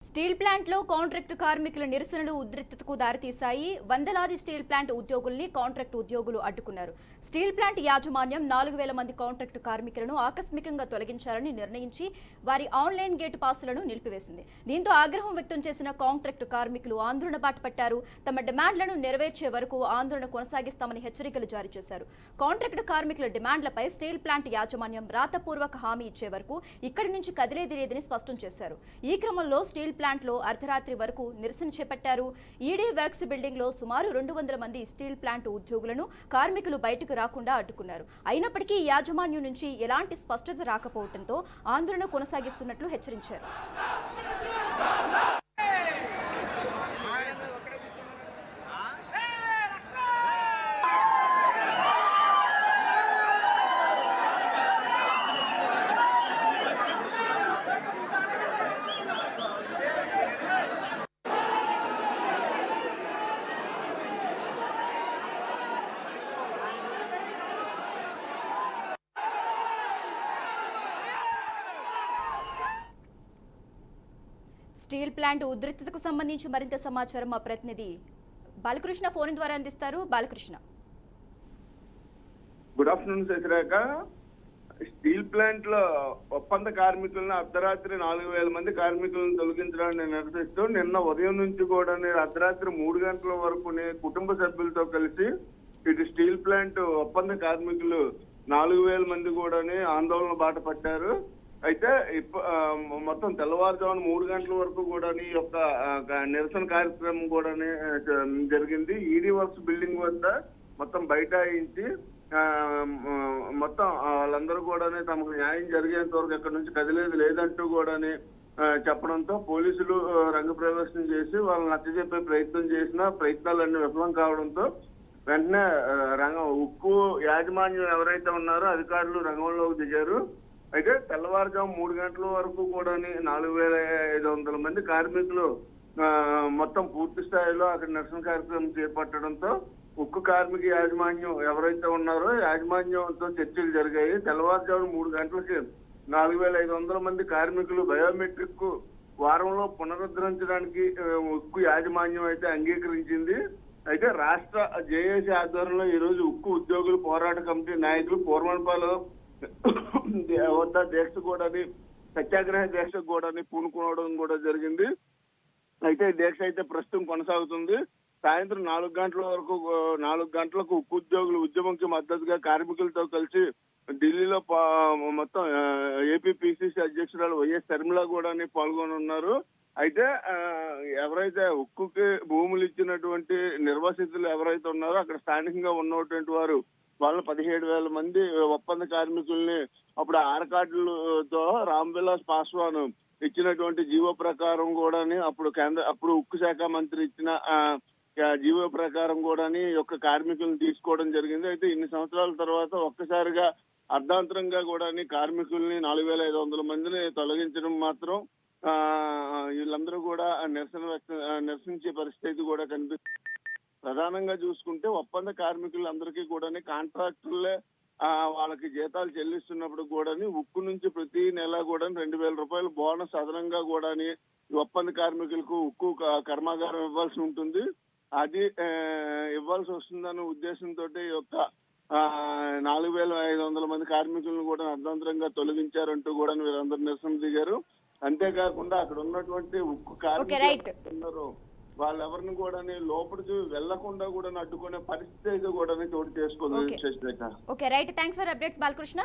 Steel ప్లాంట్లో contract కార్మికుల నిరసనలు ఉద్రిక్తతకు దారితీశాయి. వందలాది స్టీల్ ప్లాంట్ ఉద్యోగుల్ని కాంట్రాక్టు ఉద్యోగులు అడ్డుకున్నారు. స్టీల్ ప్లాంట్ యాజమాన్యం 4000 మంది కాంట్రాక్టు కార్మికులను ఆకస్మికంగా తొలగించాలని నిర్ణయించి వారి ఆన్లైన్ గేట్ పాసులను నిలిపివేసింది. దీంతో ఆగ్రహం వ్యక్తం చేసిన కాంట్రాక్టు కార్మికులు ఆందోళన బాట పట్టారు. తమ డిమాండ్లను నెరవేర్చే వరకు ఆందోళన కొనసాగిస్తామని హెచ్చరికలు జారీ చేశారు. కాంట్రాక్టు కార్మికుల డిమాండ్లపై స్టీల్ ప్లాంట్ యాజమాన్యం రాతపూర్వక హామీ ఇచ్చే వరకు ఇక్కడి నుంచి కదిలేది లేదని స్పష్టం చేశారు. ఈ క్రమంలో స్టీల్ ప్లాంట్ లో అర్ధరాత్రి వరకు నిరసన చేపట్టారు. ఈడీ వర్క్స్ బిల్డింగ్ లో సుమారు 200 మంది స్టీల్ ప్లాంట్ ఉద్యోగులను కార్మికులు బయటకు రాకుండా అడ్డుకున్నారు. అయినప్పటికీ యాజమాన్యం నుంచి ఎలాంటి స్పష్టత రాకపోవడంతో ఆందోళన కొనసాగిస్తున్నట్లు హెచ్చరించారు. స్టీల్ ప్లాంట్ ఉద్రిక్తతకు సంబంధించి మరింత సమాచారం మా ప్రతినిధి బాలకృష్ణ ఫోన్ ద్వారా అందిస్తారు. Balakrishna, good afternoon Sasirekha. Steel plant లో ఒప్పంద కార్మికులను అర్ధరాత్రి 4000 మంది కార్మికులను తొలగించడాన్ని నిరసిస్తూ నిన్న ఉదయం నుంచి కూడా అర్ధరాత్రి 3 గంటల వరకు కుటుంబ సభ్యులతో కలిసి ఇటు స్టీల్ ప్లాంట్ ఒప్పంద కార్మికులు 4000 మంది కూడా ఆందోళన బాట పట్టారు. అయితే మొత్తం తెల్లవారుజామున 3 గంటల వరకు కూడా ఈ యొక్క నిరసన కార్యక్రమం కూడా జరిగింది. ఈడీ వర్క్స్ బిల్డింగ్ వద్ద మొత్తం బైఠాయించి మొత్తం వాళ్ళందరూ కూడా తమకు న్యాయం జరిగేంత వరకు ఎక్కడి నుంచి కదిలేదు లేదంటూ కూడా చెప్పడంతో పోలీసులు రంగ ప్రవేశం చేసి వాళ్ళని నచ్చజెప్పే ప్రయత్నం చేసిన ప్రయత్నాలన్నీ విఫలం కావడంతో వెంటనే ఉక్కు యాజమాన్యం ఎవరైతే ఉన్నారో అధికారులు రంగంలోకి దిగారు. అయితే తెల్లవారుజాము 3 గంటల వరకు కూడా 4500 మంది కార్మికులు మొత్తం పూర్తి స్థాయిలో అక్కడ నిరసన కార్యక్రమం చేపట్టడంతో ఉక్కు కార్మిక యాజమాన్యం ఎవరైతే ఉన్నారో యాజమాన్యంతో చర్చలు జరిగాయి. తెల్లవారుజాము 3 గంటలకి 4500 మంది కార్మికులు బయోమెట్రిక్ వారంలో పునరుద్ధరించడానికి ఉక్కు యాజమాన్యం అయితే అంగీకరించింది. అయితే రాష్ట్ర జేఏసీ ఆధ్వర్యంలో ఈ రోజు ఉక్కు ఉద్యోగులు పోరాట కమిటీ నాయకులు పూర్వనపాలు వద్ద దీక్ష కూడా సత్యాగ్రహ దీక్ష కూడా పూనుకోవడం కూడా జరిగింది. అయితే దీక్ష అయితే ప్రస్తుతం కొనసాగుతుంది. సాయంత్రం 4 గంటల వరకు 4 గంటలకు ఉక్కు ఉద్యోగులు ఉద్యమంకి మద్దతుగా కార్మికులతో కలిసి ఢిల్లీలో మొత్తం ఏపీ పిసిసి అధ్యక్షురాలు వైఎస్ శర్మిల కూడా పాల్గొనున్నారు. అయితే ఎవరైతే ఉక్కుకి భూములు ఇచ్చినటువంటి నిర్వాసితులు ఎవరైతే ఉన్నారో అక్కడ స్థానికంగా ఉన్నటువంటి వారు వాళ్ళ 17,000 మంది ఒప్పంద కార్మికుల్ని అప్పుడు ఆర్కార్డులతో రామ్ విలాస్ పాస్వాన్ ఇచ్చినటువంటి జీవో ప్రకారం కూడా అప్పుడు ఉక్కు శాఖ మంత్రి ఇచ్చిన జీవో ప్రకారం కూడా యొక్క కార్మికులను తీసుకోవడం జరిగింది. అయితే ఇన్ని సంవత్సరాల తర్వాత ఒక్కసారిగా అర్ధాంతరంగా కూడా కార్మికుల్ని 4500 మందిని తొలగించడం మాత్రం వీళ్ళందరూ కూడా నిరసించే పరిస్థితి కూడా కనిపిస్తుంది. ప్రధానంగా చూసుకుంటే ఒప్పంద కార్మికులందరికీ కూడా కాంట్రాక్టులే వాళ్ళకి జీతాలు చెల్లిస్తున్నప్పుడు కూడా ఉక్కు నుంచి ప్రతి నెల కూడా 2000 రూపాయలు బోనస్ అదనంగా కూడా ఒప్పంద కార్మికులకు ఉక్కు కర్మాగారం ఇవ్వాల్సి ఉంటుంది. అది ఇవ్వాల్సి వస్తుందన్న ఉద్దేశంతో ఈ యొక్క 4500 మంది కార్మికులను కూడా అర్ధాంతరంగా తొలగించారంటూ కూడా వీరందరూ నిరసన దిగారు. అంతేకాకుండా అక్కడ ఉన్నటువంటి ఉక్కు కార్మికులు వాళ్ళెవరిని కూడా లోపలికి వెళ్లకుండా కూడా అడ్డుకునే పరిస్థితి అయితే కూడా చోటు చేసుకోవాలి. Okay right, thanks for updates Balakrishna.